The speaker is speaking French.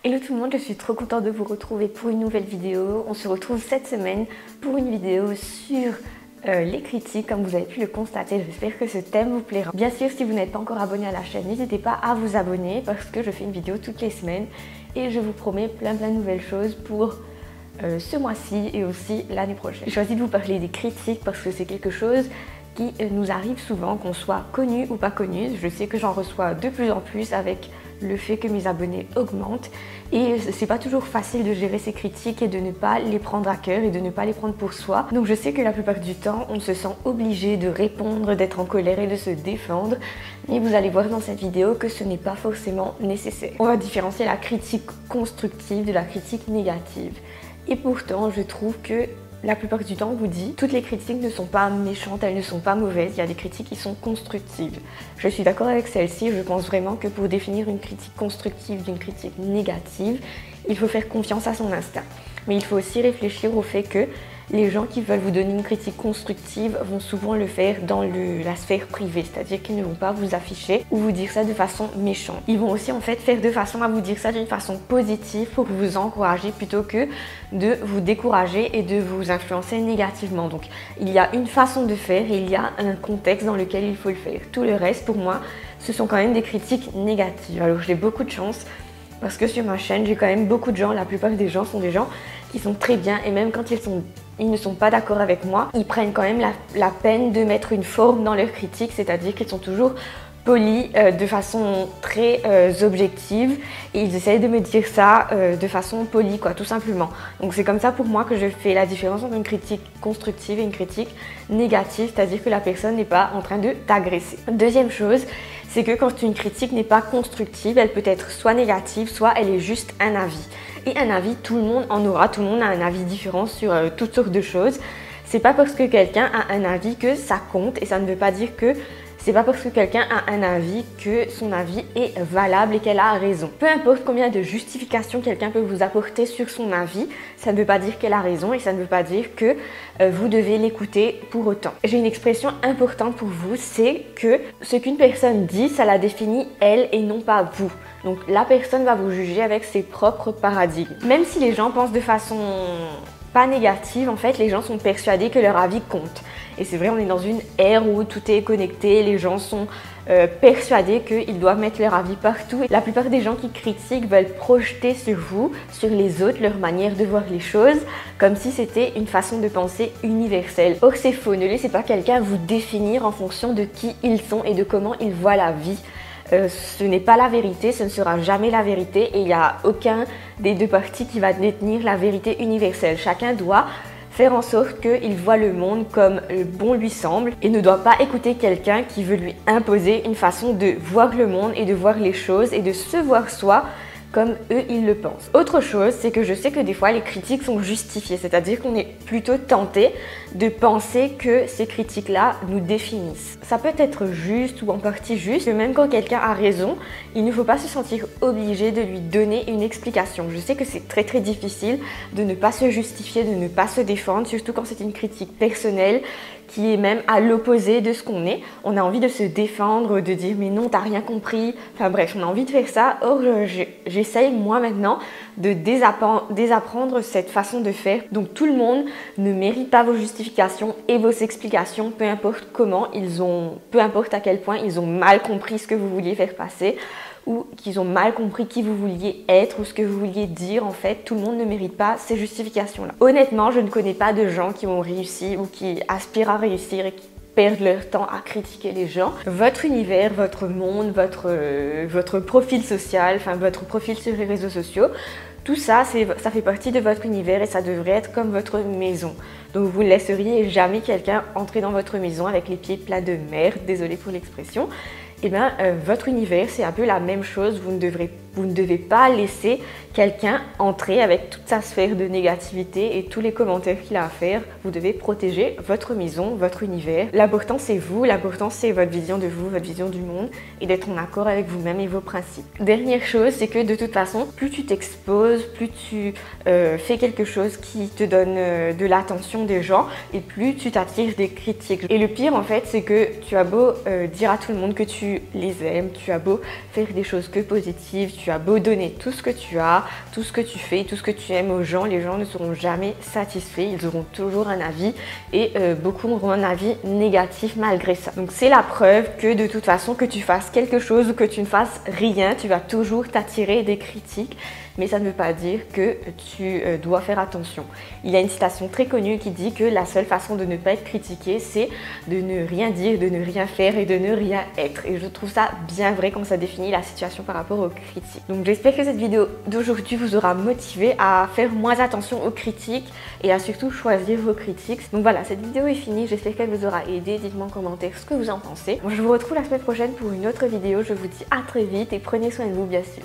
Hello tout le monde, je suis trop contente de vous retrouver pour une nouvelle vidéo. On se retrouve cette semaine pour une vidéo sur les critiques, comme vous avez pu le constater. J'espère que ce thème vous plaira. Bien sûr, si vous n'êtes pas encore abonné à la chaîne, n'hésitez pas à vous abonner parce que je fais une vidéo toutes les semaines et je vous promets plein de nouvelles choses pour ce mois-ci et aussi l'année prochaine. J'ai choisi de vous parler des critiques parce que c'est quelque chose qui nous arrive souvent, qu'on soit connu ou pas connu. Je sais que j'en reçois de plus en plus avec le fait que mes abonnés augmentent et c'est pas toujours facile de gérer ces critiques et de ne pas les prendre à cœur et de ne pas les prendre pour soi. Donc je sais que la plupart du temps on se sent obligé de répondre, d'être en colère et de se défendre, mais vous allez voir dans cette vidéo que ce n'est pas forcément nécessaire. On va différencier la critique constructive de la critique négative et pourtant je trouve que la plupart du temps, on vous dit, toutes les critiques ne sont pas méchantes, elles ne sont pas mauvaises, il y a des critiques qui sont constructives. Je suis d'accord avec celle-ci, je pense vraiment que pour définir une critique constructive d'une critique négative, il faut faire confiance à son instinct. Mais il faut aussi réfléchir au fait que les gens qui veulent vous donner une critique constructive vont souvent le faire dans la sphère privée, c'est-à-dire qu'ils ne vont pas vous afficher ou vous dire ça de façon méchante. Ils vont aussi en fait faire de façon à vous dire ça d'une façon positive pour vous encourager plutôt que de vous décourager et de vous influencer négativement. Donc il y a une façon de faire et il y a un contexte dans lequel il faut le faire. Tout le reste pour moi, ce sont quand même des critiques négatives. Alors j'ai beaucoup de chance parce que sur ma chaîne, j'ai quand même beaucoup de gens, la plupart des gens sont des gens qui sont très bien et même quand ils ne sont pas d'accord avec moi, ils prennent quand même la peine de mettre une forme dans leurs critiques, c'est-à-dire qu'ils sont toujours polis de façon très objective et ils essayent de me dire ça de façon polie quoi, tout simplement. Donc c'est comme ça pour moi que je fais la différence entre une critique constructive et une critique négative, c'est-à-dire que la personne n'est pas en train de t'agresser. Deuxième chose, c'est que quand une critique n'est pas constructive, elle peut être soit négative, soit elle est juste un avis. Et un avis, tout le monde en aura, tout le monde a un avis différent sur toutes sortes de choses. C'est pas parce que quelqu'un a un avis que ça compte et ça ne veut pas dire que c'est pas parce que quelqu'un a un avis que son avis est valable et qu'elle a raison. Peu importe combien de justifications quelqu'un peut vous apporter sur son avis, ça ne veut pas dire qu'elle a raison et ça ne veut pas dire que vous devez l'écouter pour autant. J'ai une expression importante pour vous, c'est que ce qu'une personne dit, ça la définit elle et non pas vous. Donc la personne va vous juger avec ses propres paradigmes. Même si les gens pensent de façon pas négative, en fait, les gens sont persuadés que leur avis compte. Et c'est vrai, on est dans une ère où tout est connecté, les gens sont persuadés qu'ils doivent mettre leur avis partout. Et la plupart des gens qui critiquent veulent projeter sur vous, sur les autres, leur manière de voir les choses, comme si c'était une façon de penser universelle. Or c'est faux, ne laissez pas quelqu'un vous définir en fonction de qui ils sont et de comment ils voient la vie. Ce n'est pas la vérité, ce ne sera jamais la vérité et il n'y a aucun des deux parties qui va détenir la vérité universelle. Chacun doit faire en sorte qu'il voit le monde comme bon lui semble et ne doit pas écouter quelqu'un qui veut lui imposer une façon de voir le monde et de voir les choses et de se voir soi comme eux ils le pensent. Autre chose, c'est que je sais que des fois les critiques sont justifiées, c'est-à-dire qu'on est plutôt tenté de penser que ces critiques-là nous définissent. Ça peut être juste ou en partie juste, mais même quand quelqu'un a raison, il ne faut pas se sentir obligé de lui donner une explication. Je sais que c'est très difficile de ne pas se justifier, de ne pas se défendre, surtout quand c'est une critique personnelle qui est même à l'opposé de ce qu'on est. On a envie de se défendre, de dire mais non, t'as rien compris. Enfin bref, on a envie de faire ça. Or, j'essaye moi maintenant de désapprendre cette façon de faire. Donc tout le monde ne mérite pas vos justifications et vos explications, peu importe comment peu importe à quel point ils ont mal compris ce que vous vouliez faire passer ou qu'ils ont mal compris qui vous vouliez être ou ce que vous vouliez dire. En fait, tout le monde ne mérite pas ces justifications-là. Honnêtement, je ne connais pas de gens qui ont réussi ou qui aspirent à réussir et qui perdent leur temps à critiquer les gens. Votre univers, votre monde, votre profil social, enfin votre profil sur les réseaux sociaux, tout ça, ça fait partie de votre univers et ça devrait être comme votre maison. Donc vous ne laisseriez jamais quelqu'un entrer dans votre maison avec les pieds plats de merde, désolé pour l'expression. Eh bien, votre univers, c'est un peu la même chose. Vous ne devez pas laisser quelqu'un entrer avec toute sa sphère de négativité et tous les commentaires qu'il a à faire. Vous devez protéger votre maison, votre univers. L'important, c'est vous. L'important, c'est votre vision de vous, votre vision du monde et d'être en accord avec vous-même et vos principes. Dernière chose, c'est que de toute façon, plus tu t'exposes, plus tu fais quelque chose qui te donne de l'attention des gens et plus tu t'attires des critiques. Et le pire, en fait, c'est que tu as beau dire à tout le monde que tu les aimes, tu as beau faire des choses que positives, tu as beau donner tout ce que tu as, tout ce que tu fais, tout ce que tu aimes aux gens, les gens ne seront jamais satisfaits, ils auront toujours un avis et beaucoup auront un avis négatif malgré ça. Donc c'est la preuve que de toute façon, que tu fasses quelque chose ou que tu ne fasses rien, tu vas toujours t'attirer des critiques. Mais ça ne veut pas dire que tu dois faire attention. Il y a une citation très connue qui dit que la seule façon de ne pas être critiqué, c'est de ne rien dire, de ne rien faire et de ne rien être. Et je trouve ça bien vrai quand ça définit la situation par rapport aux critiques. Donc j'espère que cette vidéo d'aujourd'hui vous aura motivé à faire moins attention aux critiques et à surtout choisir vos critiques. Donc voilà, cette vidéo est finie. J'espère qu'elle vous aura aidé. Dites-moi en commentaire ce que vous en pensez. Moi, je vous retrouve la semaine prochaine pour une autre vidéo. Je vous dis à très vite et prenez soin de vous bien sûr.